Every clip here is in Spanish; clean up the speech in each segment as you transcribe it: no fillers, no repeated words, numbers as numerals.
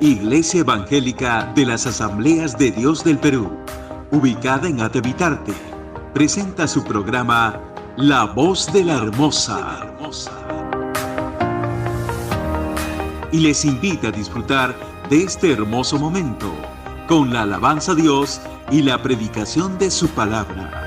Iglesia Evangélica de las Asambleas de Dios del Perú, ubicada en Atevitarte, presenta su programa La Voz de la Hermosa. Y les invita a disfrutar de este hermoso momento con la alabanza a Dios y la predicación de su palabra.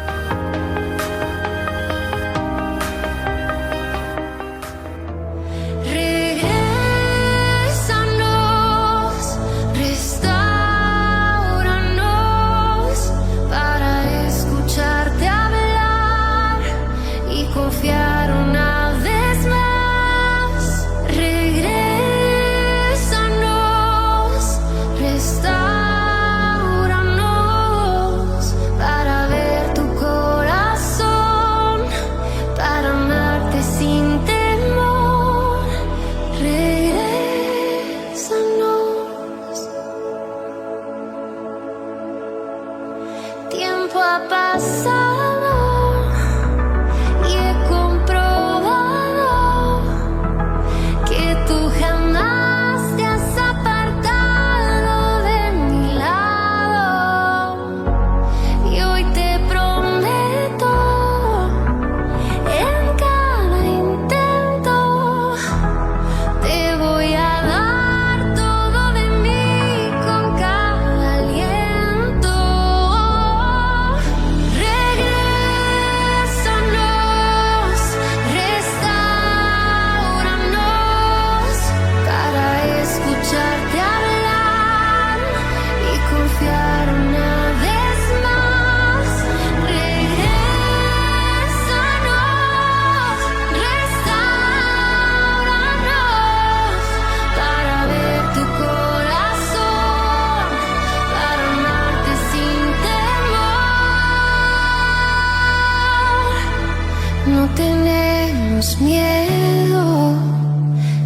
No tenemos miedo,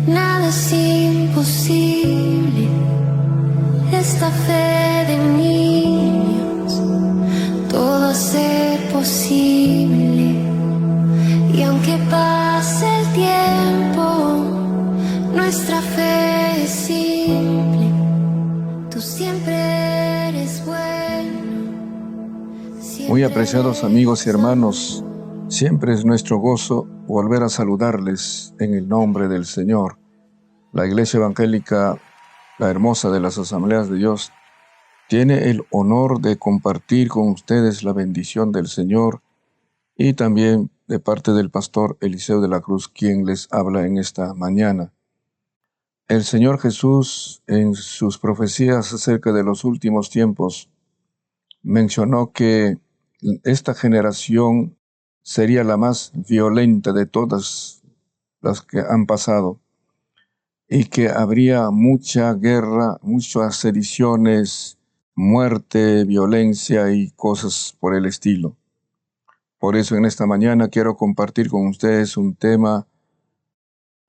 nada es imposible. Esta fe de niños, todo ser posible. Y aunque pase el tiempo, nuestra fe es simple. Tú siempre eres bueno. Muy apreciados amigos y hermanos, siempre es nuestro gozo volver a saludarles en el nombre del Señor. La Iglesia Evangélica, la Hermosa de las Asambleas de Dios, tiene el honor de compartir con ustedes la bendición del Señor y también de parte del pastor Eliseo de la Cruz, quien les habla en esta mañana. El Señor Jesús, en sus profecías acerca de los últimos tiempos, mencionó que esta generación sería la más violenta de todas las que han pasado y que habría mucha guerra, muchas sediciones, muerte, violencia y cosas por el estilo. Por eso en esta mañana quiero compartir con ustedes un tema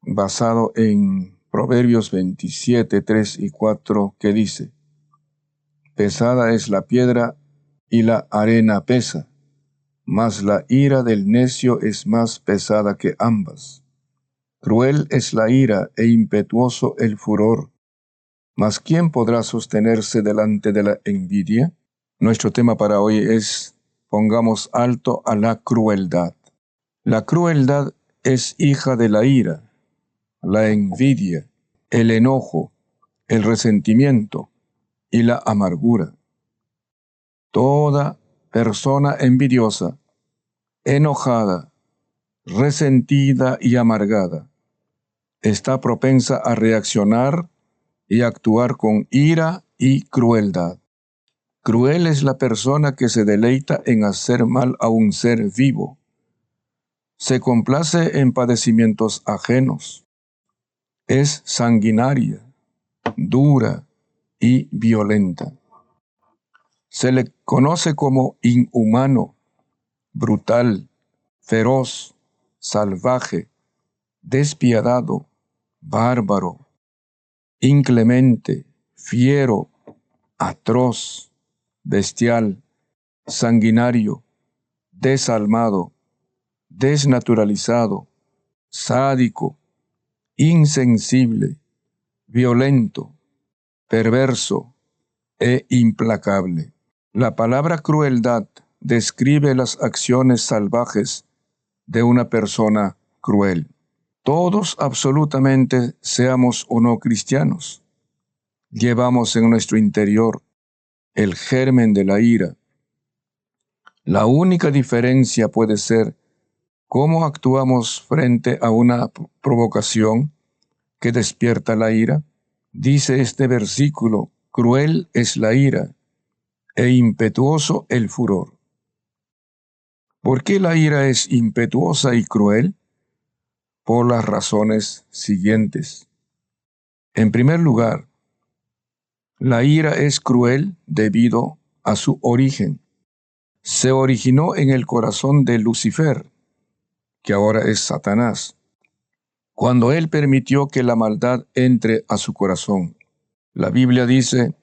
basado en Proverbios 27, 3 y 4 que dice: pesada es la piedra y la arena pesa, mas la ira del necio es más pesada que ambas. Cruel es la ira e impetuoso el furor, mas ¿quién podrá sostenerse delante de la envidia? Nuestro tema para hoy es: pongamos alto a la crueldad. La crueldad es hija de la ira, la envidia, el enojo, el resentimiento y la amargura. Toda persona envidiosa, enojada, resentida y amargada está propensa a reaccionar y actuar con ira y crueldad. Cruel es la persona que se deleita en hacer mal a un ser vivo. Se complace en padecimientos ajenos. Es sanguinaria, dura y violenta. Se le conoce como inhumano, brutal, feroz, salvaje, despiadado, bárbaro, inclemente, fiero, atroz, bestial, sanguinario, desalmado, desnaturalizado, sádico, insensible, violento, perverso e implacable. La palabra crueldad describe las acciones salvajes de una persona cruel. Todos absolutamente, seamos o no cristianos, llevamos en nuestro interior el germen de la ira. La única diferencia puede ser cómo actuamos frente a una provocación que despierta la ira. Dice este versículo: cruel es la ira e impetuoso el furor. ¿Por qué la ira es impetuosa y cruel? Por las razones siguientes. En primer lugar, la ira es cruel debido a su origen. Se originó en el corazón de Lucifer, que ahora es Satanás, cuando él permitió que la maldad entre a su corazón. La Biblia dice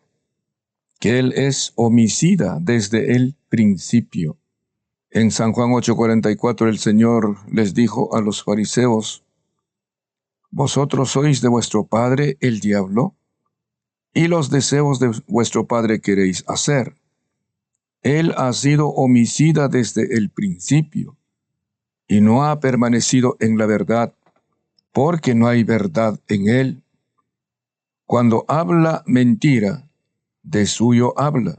que él es homicida desde el principio. En San Juan 8:44 el Señor les dijo a los fariseos: «Vosotros sois de vuestro padre el diablo, y los deseos de vuestro padre queréis hacer. Él ha sido homicida desde el principio, y no ha permanecido en la verdad, porque no hay verdad en él. Cuando habla mentira, de suyo habla,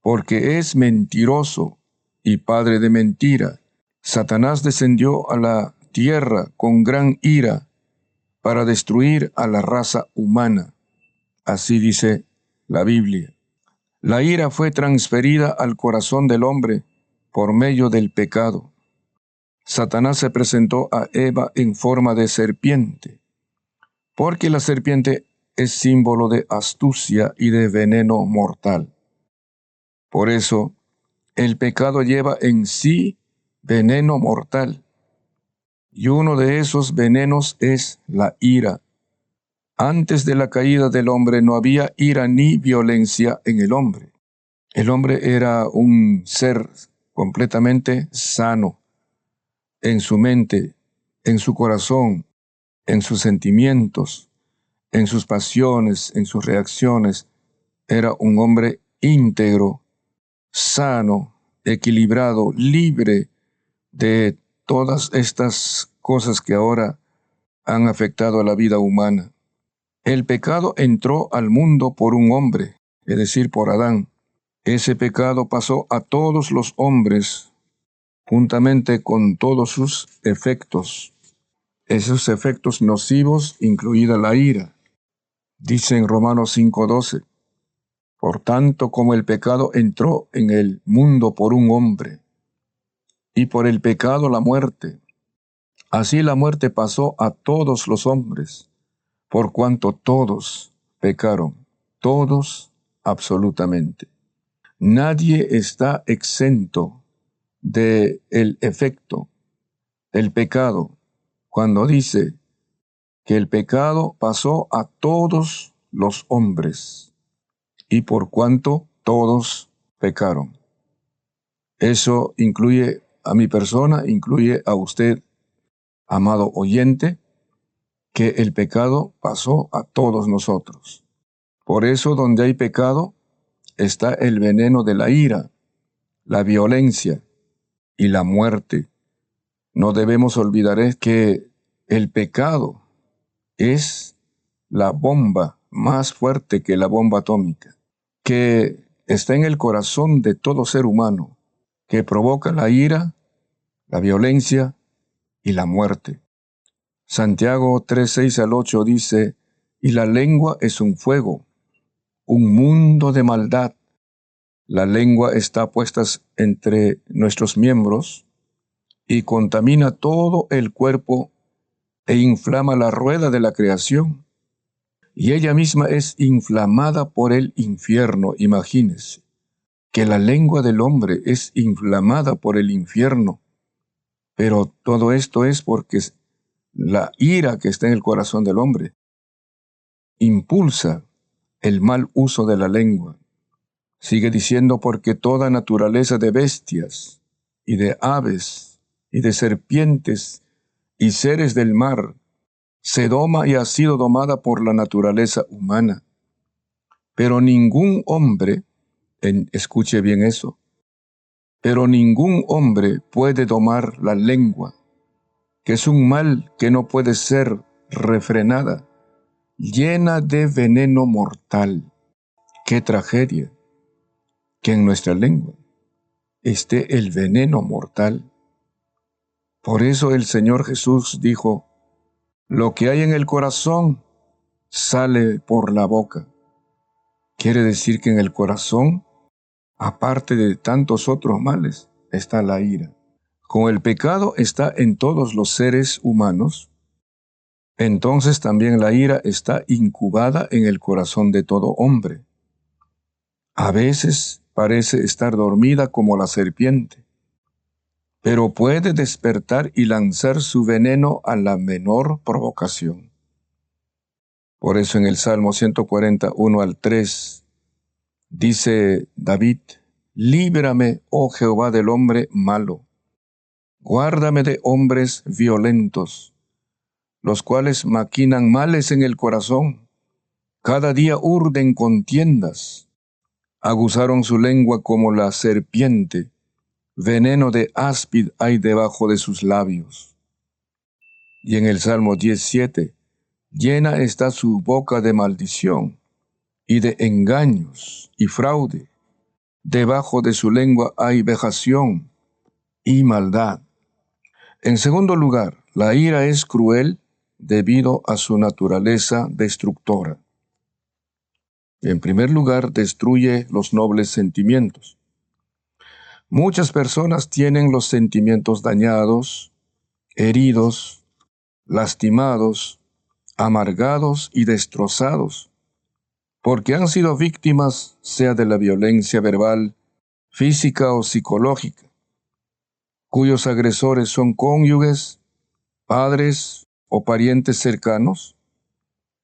porque es mentiroso y padre de mentira. Satanás descendió a la tierra con gran ira para destruir a la raza humana». Así dice la Biblia. La ira fue transferida al corazón del hombre por medio del pecado. Satanás se presentó a Eva en forma de serpiente, porque la serpiente es símbolo de astucia y de veneno mortal. Por eso, el pecado lleva en sí veneno mortal, y uno de esos venenos es la ira. Antes de la caída del hombre no había ira ni violencia en el hombre. El hombre era un ser completamente sano en su mente, en su corazón, en sus sentimientos, en sus pasiones, en sus reacciones. Era un hombre íntegro, sano, equilibrado, libre de todas estas cosas que ahora han afectado a la vida humana. El pecado entró al mundo por un hombre, es decir, por Adán. Ese pecado pasó a todos los hombres, juntamente con todos sus efectos. Esos efectos nocivos, incluida la ira. Dice en Romanos 5:12, «Por tanto, como el pecado entró en el mundo por un hombre, y por el pecado la muerte, así la muerte pasó a todos los hombres, por cuanto todos pecaron», todos absolutamente. Nadie está exento del efecto del pecado cuando dice que el pecado pasó a todos los hombres y por cuanto todos pecaron. Eso incluye a mi persona, incluye a usted, amado oyente, que el pecado pasó a todos nosotros. Por eso, donde hay pecado, está el veneno de la ira, la violencia y la muerte. No debemos olvidar que el pecado es la bomba más fuerte que la bomba atómica, que está en el corazón de todo ser humano, que provoca la ira, la violencia y la muerte. Santiago 3:6-8 dice: «Y la lengua es un fuego, un mundo de maldad». La lengua está puesta entre nuestros miembros y contamina todo el cuerpo e inflama la rueda de la creación. Y ella misma es inflamada por el infierno. Imagínense que la lengua del hombre es inflamada por el infierno. Pero todo esto es porque la ira que está en el corazón del hombre impulsa el mal uso de la lengua. Sigue diciendo: «Porque toda naturaleza de bestias y de aves y de serpientes y seres del mar se doma y ha sido domada por la naturaleza humana. Pero ningún hombre, escuche bien eso, pero ningún hombre puede domar la lengua, que es un mal que no puede ser refrenada, llena de veneno mortal. ¡Qué tragedia! Que en nuestra lengua esté el veneno mortal. Por eso el Señor Jesús dijo, lo que hay en el corazón sale por la boca. Quiere decir que en el corazón, aparte de tantos otros males, está la ira. Como el pecado está en todos los seres humanos, entonces también la ira está incubada en el corazón de todo hombre. A veces parece estar dormida como la serpiente, pero puede despertar y lanzar su veneno a la menor provocación. Por eso en el Salmo 141 al 3 dice David, líbrame, oh Jehová, del hombre malo, guárdame de hombres violentos, los cuales maquinan males en el corazón, cada día urden contiendas, aguzaron su lengua como la serpiente, veneno de áspid hay debajo de sus labios. Y en el Salmo 17, llena está su boca de maldición y de engaños y fraude, debajo de su lengua hay vejación y maldad. En segundo lugar, la ira es cruel debido a su naturaleza destructora. En primer lugar, destruye los nobles sentimientos. Muchas personas tienen los sentimientos dañados, heridos, lastimados, amargados y destrozados, porque han sido víctimas sea de la violencia verbal, física o psicológica, cuyos agresores son cónyuges, padres o parientes cercanos,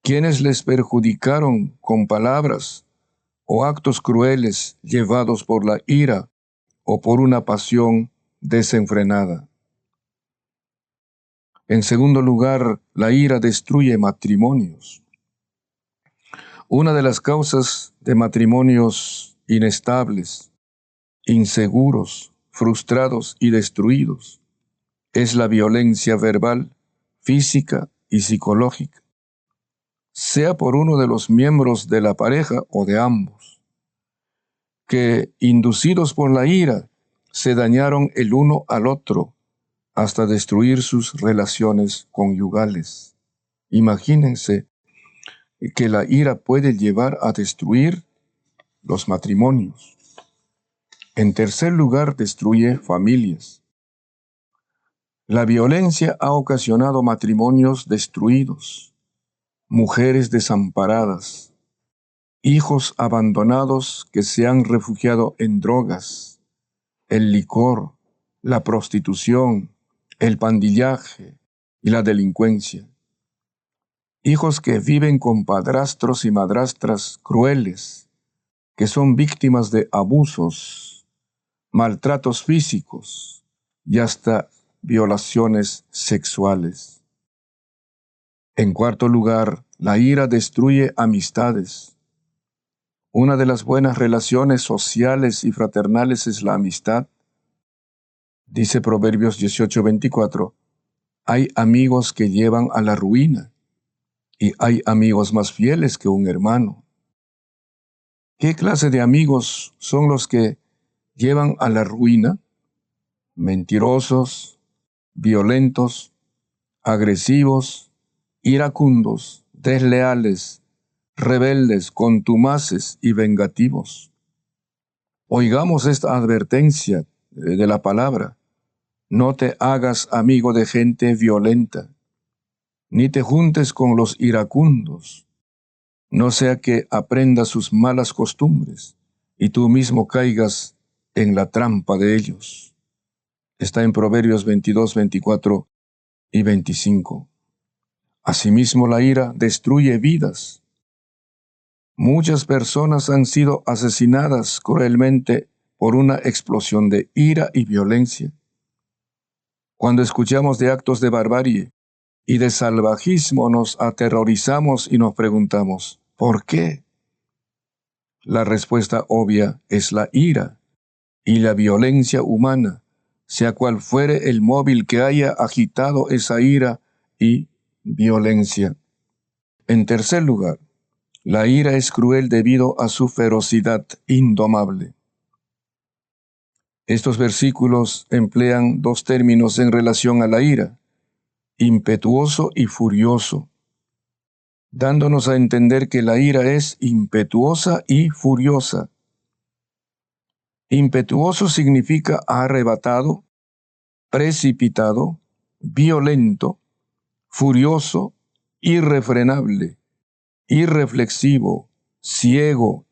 quienes les perjudicaron con palabras o actos crueles llevados por la ira o por una pasión desenfrenada. En segundo lugar, la ira destruye matrimonios. Una de las causas de matrimonios inestables, inseguros, frustrados y destruidos es la violencia verbal, física y psicológica, sea por uno de los miembros de la pareja o de ambos, que, inducidos por la ira, se dañaron el uno al otro hasta destruir sus relaciones conyugales. Imagínense que la ira puede llevar a destruir los matrimonios. En tercer lugar, destruye familias. La violencia ha ocasionado matrimonios destruidos, mujeres desamparadas, hijos abandonados que se han refugiado en drogas, el licor, la prostitución, el pandillaje y la delincuencia. Hijos que viven con padrastros y madrastras crueles, que son víctimas de abusos, maltratos físicos y hasta violaciones sexuales. En cuarto lugar, la ira destruye amistades. Una de las buenas relaciones sociales y fraternales es la amistad. Dice Proverbios 18:24, hay amigos que llevan a la ruina y hay amigos más fieles que un hermano. ¿Qué clase de amigos son los que llevan a la ruina? Mentirosos, violentos, agresivos, iracundos, desleales, rebeldes, contumaces y vengativos. Oigamos esta advertencia de la palabra. No te hagas amigo de gente violenta, ni te juntes con los iracundos, no sea que aprendas sus malas costumbres y tú mismo caigas en la trampa de ellos. Está en Proverbios 22, 24 y 25. Asimismo, la ira destruye vidas. Muchas personas han sido asesinadas cruelmente por una explosión de ira y violencia. Cuando escuchamos de actos de barbarie y de salvajismo, nos aterrorizamos y nos preguntamos, ¿por qué? La respuesta obvia es la ira y la violencia humana, sea cual fuere el móvil que haya agitado esa ira y violencia. En tercer lugar, la ira es cruel debido a su ferocidad indomable. Estos versículos emplean dos términos en relación a la ira: impetuoso y furioso, dándonos a entender que la ira es impetuosa y furiosa. Impetuoso significa arrebatado, precipitado, violento, furioso, irrefrenable, irreflexivo, ciego,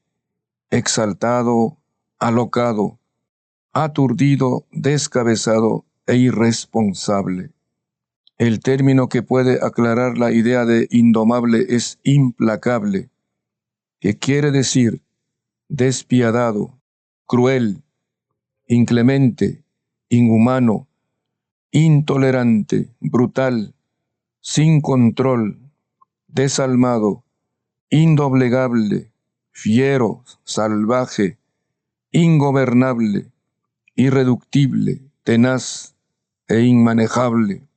exaltado, alocado, aturdido, descabezado e irresponsable. El término que puede aclarar la idea de indomable es implacable, que quiere decir despiadado, cruel, inclemente, inhumano, intolerante, brutal, sin control, desalmado, indoblegable, fiero, salvaje, ingobernable, irreductible, tenaz e inmanejable.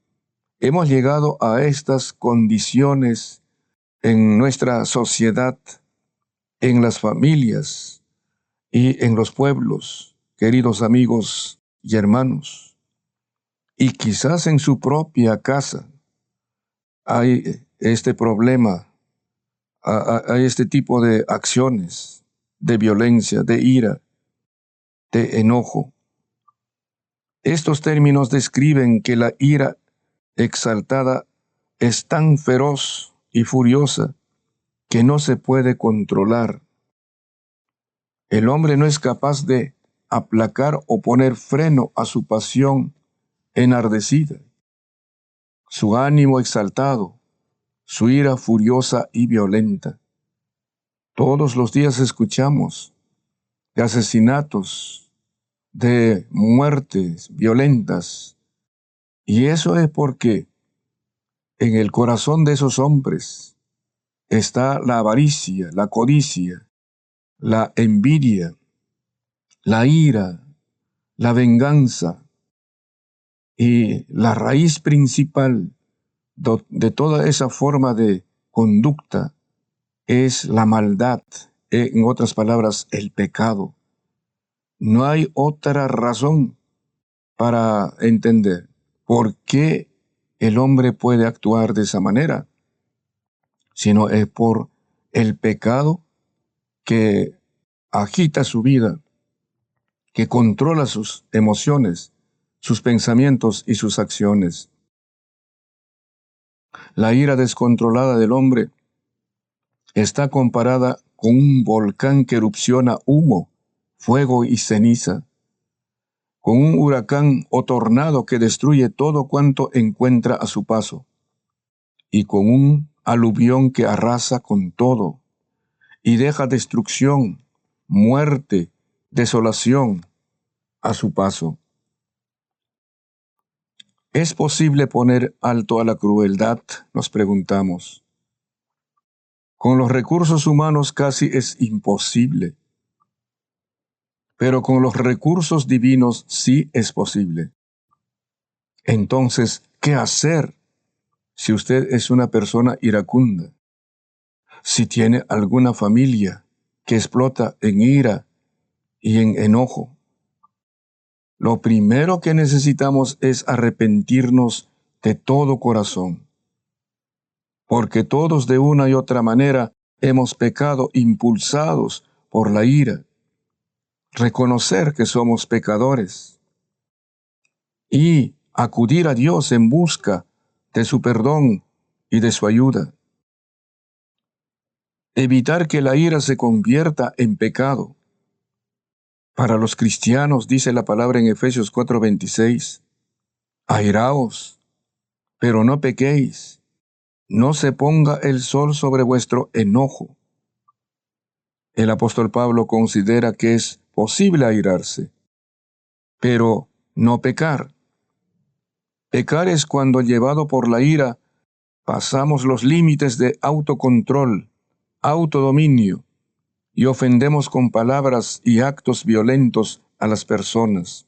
Hemos llegado a estas condiciones en nuestra sociedad, en las familias y en los pueblos, queridos amigos y hermanos. Y quizás en su propia casa hay este problema, hay este tipo de acciones, de violencia, de ira, de enojo. Estos términos describen que la ira exaltada es tan feroz y furiosa que no se puede controlar. El hombre no es capaz de aplacar o poner freno a su pasión enardecida, su ánimo exaltado, su ira furiosa y violenta. Todos los días escuchamos de asesinatos, de muertes violentas, y eso es porque en el corazón de esos hombres está la avaricia, la codicia, la envidia, la ira, la venganza, y la raíz principal de toda esa forma de conducta es la maldad, en otras palabras, el pecado. No hay otra razón para entender por qué el hombre puede actuar de esa manera, sino es por el pecado que agita su vida, que controla sus emociones, sus pensamientos y sus acciones. La ira descontrolada del hombre está comparada con un volcán que erupciona humo, fuego y ceniza, con un huracán o tornado que destruye todo cuanto encuentra a su paso, y con un aluvión que arrasa con todo, y deja destrucción, muerte, desolación a su paso. ¿Es posible poner alto a la crueldad?, nos preguntamos. Con los recursos humanos casi es imposible, pero con los recursos divinos sí es posible. Entonces, ¿qué hacer si usted es una persona iracunda? Si tiene alguna familia que explota en ira y en enojo. Lo primero que necesitamos es arrepentirnos de todo corazón, porque todos de una y otra manera hemos pecado impulsados por la ira. Reconocer que somos pecadores y acudir a Dios en busca de su perdón y de su ayuda. Evitar que la ira se convierta en pecado. Para los cristianos, dice la palabra en Efesios 4:26, airaos, pero no pequéis, no se ponga el sol sobre vuestro enojo. El apóstol Pablo considera que es posible airarse, pero no pecar. Pecar es cuando, llevado por la ira, pasamos los límites de autocontrol, autodominio, y ofendemos con palabras y actos violentos a las personas.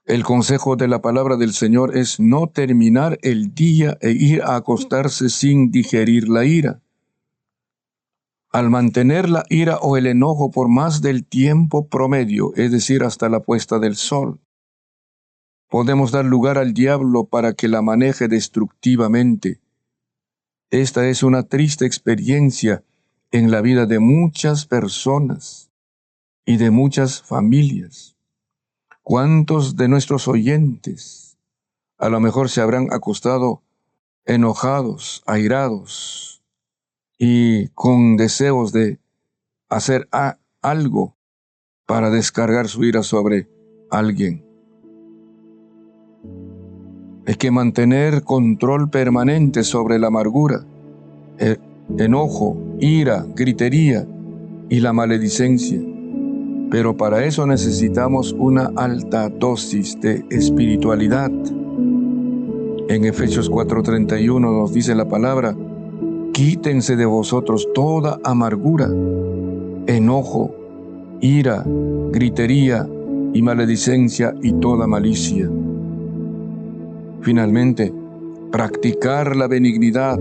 El consejo de la palabra del Señor es no terminar el día e ir a acostarse sin digerir la ira. Al mantener la ira o el enojo por más del tiempo promedio, es decir, hasta la puesta del sol, podemos dar lugar al diablo para que la maneje destructivamente. Esta es una triste experiencia en la vida de muchas personas y de muchas familias. ¿Cuántos de nuestros oyentes a lo mejor se habrán acostado enojados, airados y con deseos de hacer algo para descargar su ira sobre alguien? Hay que mantener control permanente sobre la amargura, el enojo, ira, gritería y la maledicencia. Pero para eso necesitamos una alta dosis de espiritualidad. En Efesios 4:31 nos dice la palabra: quítense de vosotros toda amargura, enojo, ira, gritería y maledicencia y toda malicia. Finalmente, practicar la benignidad,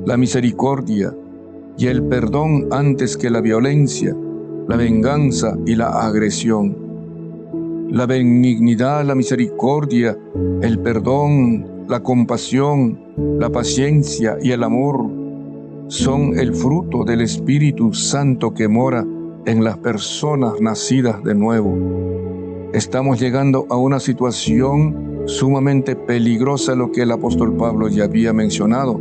la misericordia y el perdón antes que la violencia, la venganza y la agresión. La benignidad, la misericordia, el perdón, la compasión, la paciencia y el amor son el fruto del Espíritu Santo que mora en las personas nacidas de nuevo. Estamos llegando a una situación sumamente peligrosa, lo que el apóstol Pablo ya había mencionado.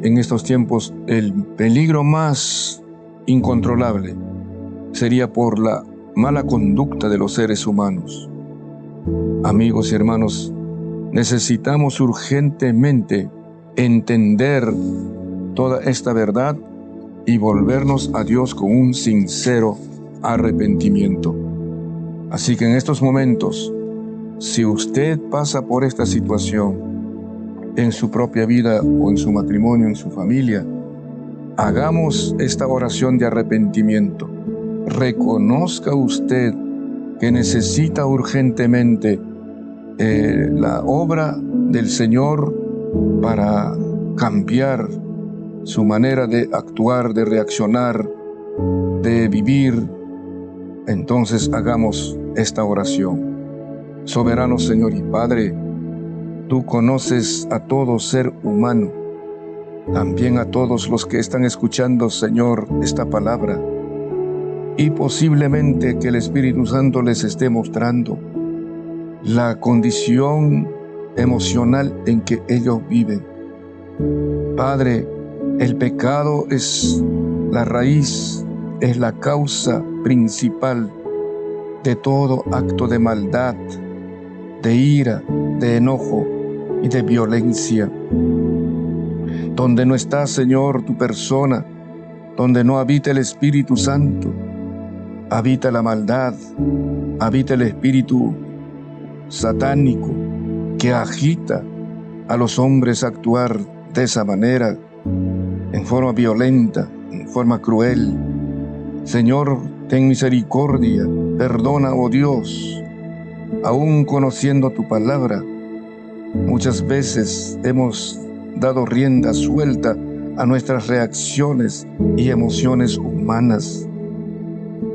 En estos tiempos, el peligro más incontrolable sería por la mala conducta de los seres humanos. Amigos y hermanos, necesitamos urgentemente entender toda esta verdad y volvernos a Dios con un sincero arrepentimiento. Así que en estos momentos, si usted pasa por esta situación en su propia vida o en su matrimonio, en su familia, hagamos esta oración de arrepentimiento. Reconozca usted que necesita urgentemente la obra del Señor para cambiar su manera de actuar, de reaccionar, de vivir. Entonces hagamos esta oración. Soberano Señor y Padre, tú conoces a todo ser humano, también a todos los que están escuchando, Señor, esta palabra, y posiblemente que el Espíritu Santo les esté mostrando la condición emocional en que ellos viven. Padre, el pecado es la raíz, es la causa principal de todo acto de maldad, de ira, de enojo y de violencia. Donde no está, Señor, tu persona, donde no habita el Espíritu Santo, habita la maldad, habita el espíritu satánico que agita a los hombres a actuar de esa manera, en forma violenta, en forma cruel. Señor, ten misericordia, perdona, oh Dios. Aún conociendo tu palabra, muchas veces hemos dado rienda suelta a nuestras reacciones y emociones humanas,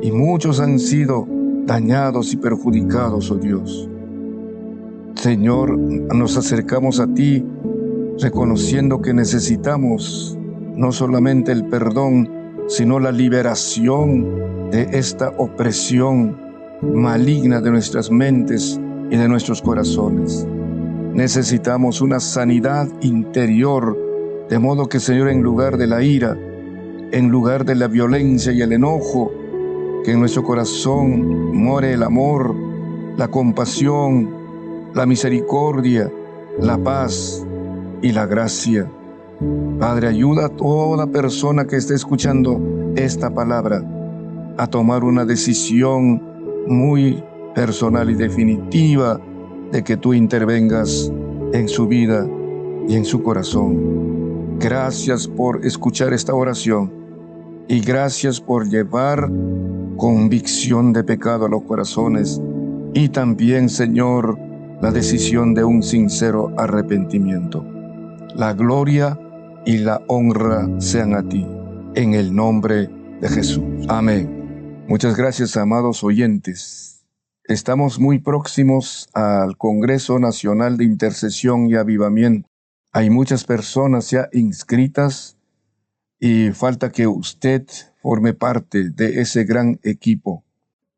y muchos han sido dañados y perjudicados, oh Dios. Señor, nos acercamos a ti reconociendo que necesitamos no solamente el perdón, sino la liberación de esta opresión maligna de nuestras mentes y de nuestros corazones. Necesitamos una sanidad interior, de modo que, Señor, en lugar de la ira, en lugar de la violencia y el enojo, que en nuestro corazón more el amor, la compasión, la misericordia, la paz y la gracia. Padre, ayuda a toda persona que esté escuchando esta palabra a tomar una decisión muy personal y definitiva de que tú intervengas en su vida y en su corazón. Gracias por escuchar esta oración Y gracias por llevar convicción de pecado a los corazones y también, Señor, la decisión de un sincero arrepentimiento. La gloria y la honra sean a ti, en el nombre de Jesús. Amén. Muchas gracias, amados oyentes. Estamos muy próximos al Congreso Nacional de Intercesión y Avivamiento. Hay muchas personas ya inscritas y falta que usted forme parte de ese gran equipo.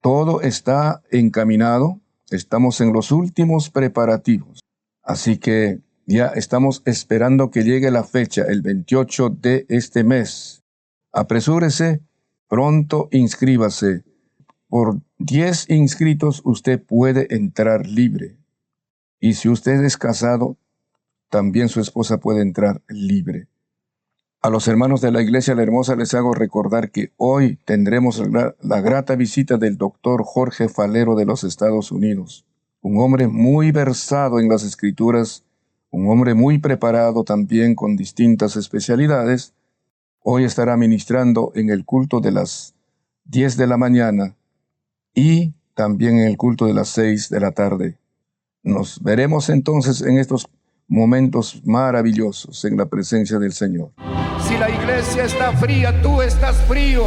Todo está encaminado. Estamos en los últimos preparativos. Así que ya estamos esperando que llegue la fecha, el 28 de este mes. Apresúrese, pronto inscríbase. Por 10 inscritos usted puede entrar libre. Y si usted es casado, también su esposa puede entrar libre. A los hermanos de la Iglesia La Hermosa les hago recordar que hoy tendremos la grata visita del doctor Jorge Falero de los Estados Unidos. Un hombre muy versado en las Escrituras, un hombre muy preparado también con distintas especialidades. Hoy estará ministrando en el culto de las 10 de la mañana y también en el culto de las 6 de la tarde. Nos veremos entonces en estos momentos maravillosos en la presencia del Señor. Si la iglesia está fría, tú estás frío.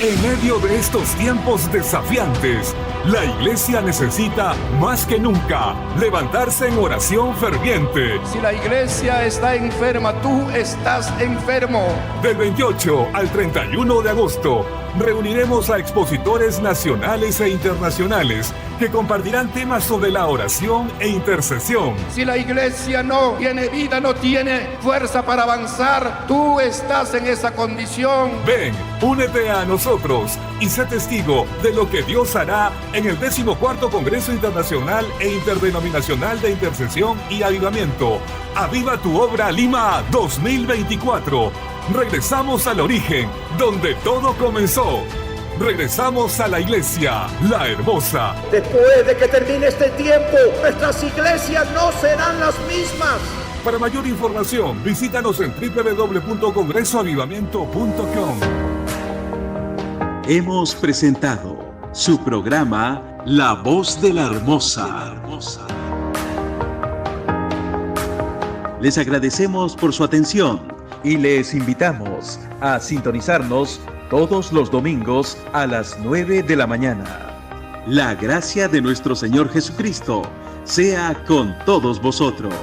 En medio de estos tiempos desafiantes, la iglesia necesita más que nunca levantarse en oración ferviente. Si la iglesia está enferma, tú estás enfermo. Del 28 al 31 de agosto, reuniremos a expositores nacionales e internacionales que compartirán temas sobre la oración e intercesión. Si la iglesia no tiene vida, no tiene fuerza para avanzar, tú estás en esa condición. Ven, únete a nosotros y sé testigo de lo que Dios hará en el 14º Congreso Internacional e Interdenominacional de Intercesión y Avivamiento. Aviva tu obra Lima 2024. Regresamos al origen, donde todo comenzó. Regresamos a la iglesia, La Hermosa. Después de que termine este tiempo, nuestras iglesias no serán las mismas. Para mayor información, visítanos en www.congresoavivamiento.com. Hemos presentado su programa La Voz de la Hermosa. Les agradecemos por su atención y les invitamos a sintonizarnos todos los domingos a las 9 de la mañana. La gracia de nuestro Señor Jesucristo sea con todos vosotros.